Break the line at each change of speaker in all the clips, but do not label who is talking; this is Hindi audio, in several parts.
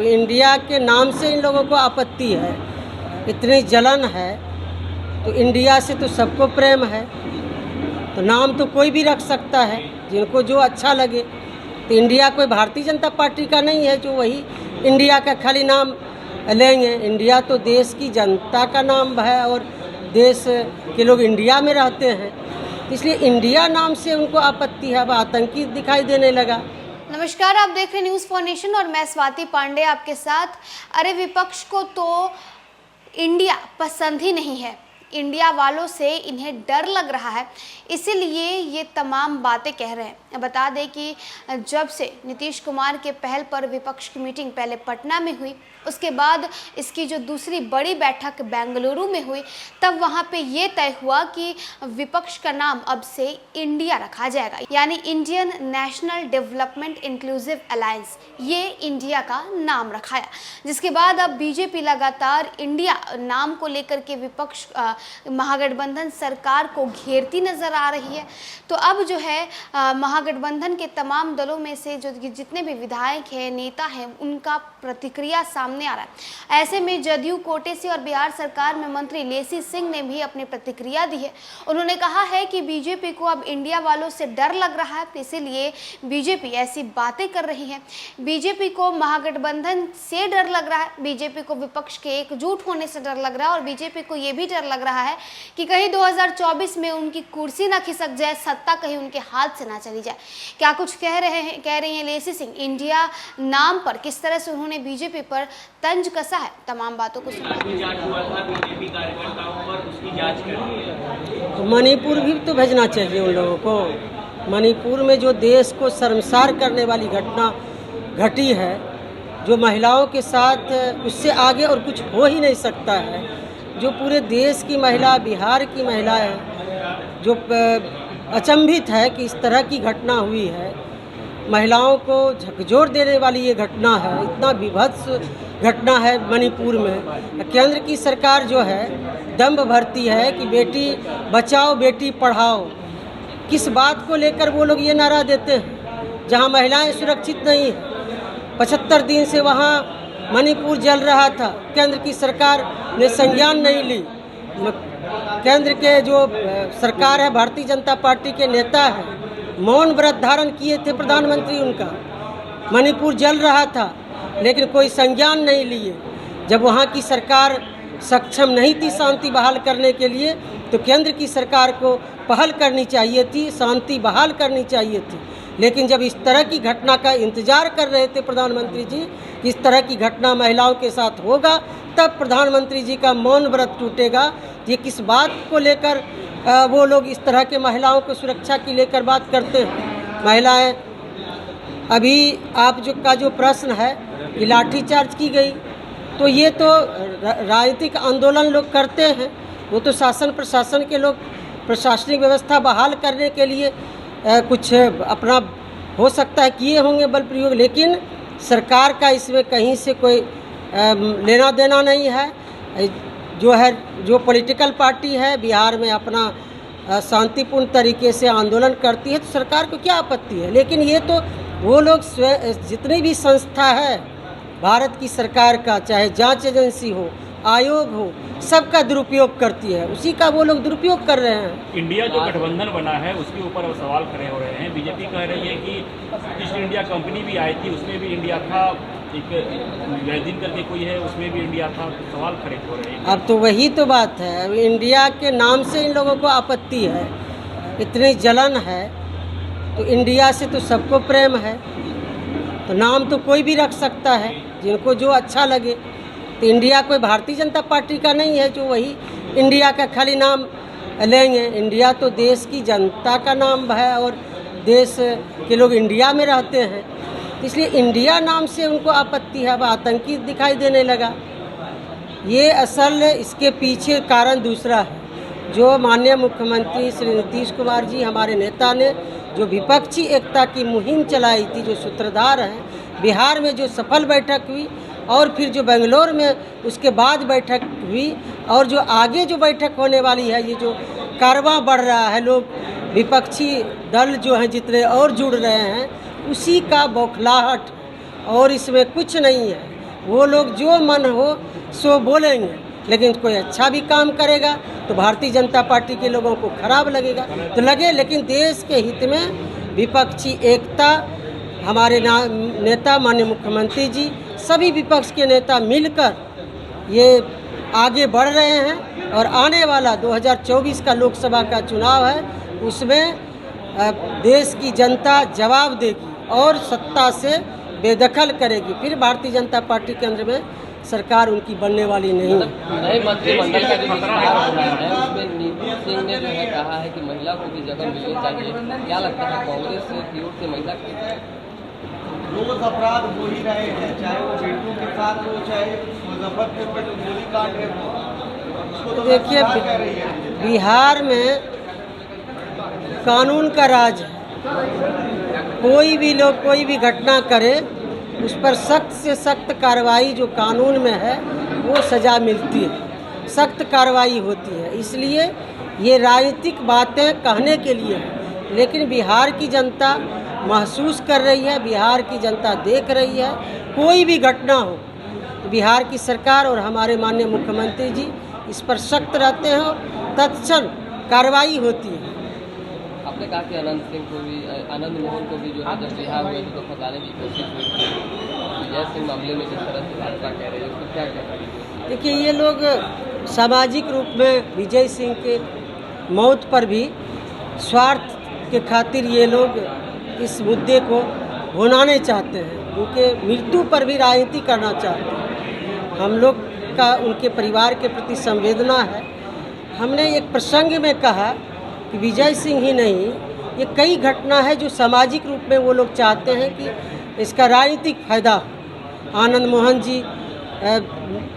इंडिया के नाम से इन लोगों को आपत्ति है, इतनी जलन है। तो इंडिया से तो सबको प्रेम है, तो नाम तो कोई भी रख सकता है जिनको जो अच्छा लगे। तो इंडिया कोई भारतीय जनता पार्टी का नहीं है जो वही इंडिया का खाली नाम लेंगे। इंडिया तो देश की जनता का नाम है और देश के लोग इंडिया में रहते हैं, इसलिए इंडिया नाम से उनको आपत्ति है। अब आतंकी दिखाई देने लगा।
नमस्कार, आप देख रहे हैं न्यूज़ फॉर नेशन और मैं स्वाति पांडे आपके साथ। अरे विपक्ष को तो इंडिया पसंद ही नहीं है, इंडिया वालों से इन्हें डर लग रहा है, इसीलिए ये तमाम बातें कह रहे हैं। बता दें कि जब से नीतीश कुमार के पहल पर विपक्ष की मीटिंग पहले पटना में हुई, उसके बाद इसकी जो दूसरी बड़ी बैठक बेंगलुरु में हुई, तब वहाँ पे ये तय हुआ कि विपक्ष का नाम अब से इंडिया रखा जाएगा, यानी Indian national development inclusive alliance, ये इंडिया का नाम रखाया। जिसके बाद अब बीजेपी लगातार इंडिया नाम को लेकर के विपक्ष महागठबंधन सरकार को घेरती नजर आ रही है। तो अब जो है महागठबंधन के तमाम दलों में से जो जितने भी विधायक हैं, नेता हैं, उनका प्रतिक्रिया सामने आ रहा है। ऐसे में जदयू कोटे से और बिहार सरकार में मंत्री लेसी सिंह ने भी अपनी प्रतिक्रिया दी है। उन्होंने कहा है कि बीजेपी को अब इंडिया वालों से डर लग रहा है, इसीलिए बीजेपी ऐसी बातें कर रही है। बीजेपी को महागठबंधन से डर लग रहा है, बीजेपी को विपक्ष के एकजुट होने से डर लग रहा है और बीजेपी को यह भी डर लग रहा है कि कहीं 2024 में उनकी कुर्सी ना खिसक जाए, सत्ता कहीं उनके हाथ से ना चली जाए। क्या कुछ कह रही हैं लेसी सिंह। इंडिया नाम पर किस तरह से उन्होंने बीजेपी पर तंज कसा है, तमाम बातों को
तो मणिपुर भी तो भेजना चाहिए उन लोगों को। मणिपुर में जो देश को शर्मसार करने वाली घटना घटी है, जो महिलाओं के साथ, उससे आगे और कुछ हो ही नहीं सकता है। जो पूरे देश की महिला, बिहार की महिला है, जो अचंभित है कि इस तरह की घटना हुई है। महिलाओं को झकझोर देने वाली ये घटना है, इतना विभत्स घटना है मणिपुर में। केंद्र की सरकार जो है दम्भ भरती है कि बेटी बचाओ बेटी पढ़ाओ। किस बात को लेकर वो लोग ये नारा देते हैं जहां महिलाएं सुरक्षित नहीं हैं। 75 दिन से वहां मणिपुर जल रहा था, केंद्र की सरकार ने संज्ञान नहीं ली। केंद्र के जो सरकार है, भारतीय जनता पार्टी के नेता हैं, मौन व्रत धारण किए थे प्रधानमंत्री उनका। मणिपुर जल रहा था लेकिन कोई संज्ञान नहीं लिए। जब वहाँ की सरकार सक्षम नहीं थी शांति बहाल करने के लिए, तो केंद्र की सरकार को पहल करनी चाहिए थी, शांति बहाल करनी चाहिए थी। लेकिन जब इस तरह की घटना का इंतजार कर रहे थे प्रधानमंत्री जी, इस तरह की घटना महिलाओं के साथ होगा, तब प्रधानमंत्री जी का मौन व्रत टूटेगा। ये किस बात को लेकर वो लोग इस तरह के महिलाओं को सुरक्षा की लेकर बात करते हैं। महिलाएं, अभी आप जो प्रश्न है कि लाठीचार्ज की गई, तो ये तो राजनीतिक आंदोलन लोग करते हैं। वो तो शासन प्रशासन के लोग प्रशासनिक व्यवस्था बहाल करने के लिए कुछ अपना हो सकता है किए होंगे बल प्रयोग, लेकिन सरकार का इसमें कहीं से कोई लेना देना नहीं है। जो पॉलिटिकल पार्टी है बिहार में अपना शांतिपूर्ण तरीके से आंदोलन करती है, तो सरकार को क्या आपत्ति है। लेकिन ये तो वो लोग जितनी भी संस्था है भारत की सरकार का, चाहे जांच एजेंसी हो, आयोग हो, सबका दुरुपयोग करती है, उसी का वो लोग दुरुपयोग कर रहे हैं।
इंडिया जो गठबंधन बना है उसके ऊपर अब सवाल खड़े हो रहे हैं। बीजेपी कह रही है कि ईस्ट इंडिया कंपनी भी आई थी, उसमें भी इंडिया था, एक वैदिन करके कोई है, उसमें भी इंडिया था, तो सवाल खड़े हो रहे हैं।
अब तो वही तो बात है, अब इंडिया के नाम से इन लोगों को आपत्ति है, इतनी जलन है। तो इंडिया से तो सबको प्रेम है, तो नाम तो कोई भी रख सकता है जिनको जो अच्छा लगे। तो इंडिया कोई भारतीय जनता पार्टी का नहीं है जो वही इंडिया का खाली नाम लेंगे। इंडिया तो देश की जनता का नाम है और देश के लोग इंडिया में रहते हैं, इसलिए इंडिया नाम से उनको आपत्ति है। अब आतंकी दिखाई देने लगा। ये असल इसके पीछे कारण दूसरा है। जो माननीय मुख्यमंत्री श्री नीतीश कुमार जी, हमारे नेता ने जो विपक्षी एकता की मुहिम चलाई थी, जो सूत्रधार हैं, बिहार में जो सफल बैठक हुई और फिर जो बेंगलोर में उसके बाद बैठक हुई और जो आगे जो बैठक होने वाली है, ये जो कारवां बढ़ रहा है, लोग विपक्षी दल जो हैं जितने और जुड़ रहे हैं, उसी का बौखलाहट और इसमें कुछ नहीं है। वो लोग जो मन हो सो बोलेंगे, लेकिन कोई अच्छा भी काम करेगा तो भारतीय जनता पार्टी के लोगों को खराब लगेगा, तो लगे। लेकिन देश के हित में विपक्षी एकता, हमारे नेता माननीय मुख्यमंत्री जी, सभी विपक्ष के नेता मिलकर ये आगे बढ़ रहे हैं और आने वाला 2024 का लोकसभा का चुनाव है, उसमें देश की जनता जवाब देगी और सत्ता से बेदखल करेगी। फिर भारतीय जनता पार्टी के अंदर में सरकार उनकी बनने वाली नहीं है।
नए मंत्रिमंडल का जो विस्तार हो रहा है उसमें नीतीश सिंह ने जो है कहा है कि महिला को भी जगह मिलनी चाहिए। क्या लगता है कांग्रेस की ओर से महिला
रोज अपराध हो ही रहे हैं, चाहे वो बेटियों के साथ हो, चाहे मुजफ्फरपुर में जो गोलीकांड है उसको तो
देखिए,
सरकार कह रही है।
बिहार में कानून का राज है। कोई भी लोग कोई भी घटना करे उस पर सख्त से सख्त कार्रवाई जो कानून में है वो सज़ा मिलती है, सख्त कार्रवाई होती है। इसलिए ये राजनीतिक बातें कहने के लिए है, लेकिन बिहार की जनता महसूस कर रही है, बिहार की जनता देख रही है। कोई भी घटना हो तो बिहार की सरकार और हमारे माननीय मुख्यमंत्री जी इस पर सख्त रहते हैं और तत्क्षण कार्रवाई होती है।
आपने कहा कि आनंद मोहन को भी जो है जब रिहा हुए तो फंसाने की कोशिश हुई थी। विजय सिंह मामले में जिस तरह से भाजपा कह रही है उसको क्या कह रही है?
देखिए, ये लोग सामाजिक रूप में विजय सिंह के मौत पर भी स्वार्थ के खातिर ये लोग इस मुद्दे को भुनाने चाहते हैं, उनके मृत्यु पर भी राजनीति करना चाहते हैं। हम लोग का उनके परिवार के प्रति संवेदना है। हमने एक प्रसंग में कहा कि विजय सिंह ही नहीं, ये कई घटना है जो सामाजिक रूप में वो लोग चाहते हैं कि इसका राजनीतिक फायदा हो। आनंद मोहन जी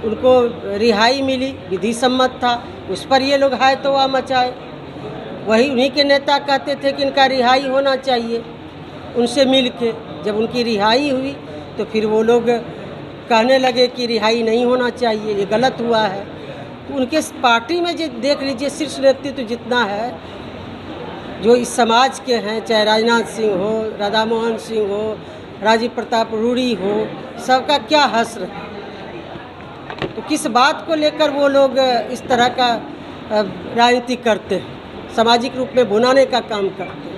उनको रिहाई मिली, विधि सम्मत था, उस पर ये लोग हाय तौबा मचाए। वही उन्हीं के नेता कहते थे कि इनका रिहाई होना चाहिए उनसे मिल के। जब उनकी रिहाई हुई तो फिर वो लोग कहने लगे कि रिहाई नहीं होना चाहिए, ये गलत हुआ है। तो उनके पार्टी में जो देख लीजिए शीर्ष नेतृत्व जितना है जो इस समाज के हैं, चाहे राजनाथ सिंह हो, राधा मोहन सिंह हो, राजीव प्रताप रूड़ी हो, सबका क्या हश्र है। तो किस बात को लेकर वो लोग इस तरह का राजनीति करते हैं, सामाजिक रूप में भुनाने का काम करते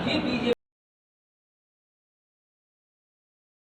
हैं।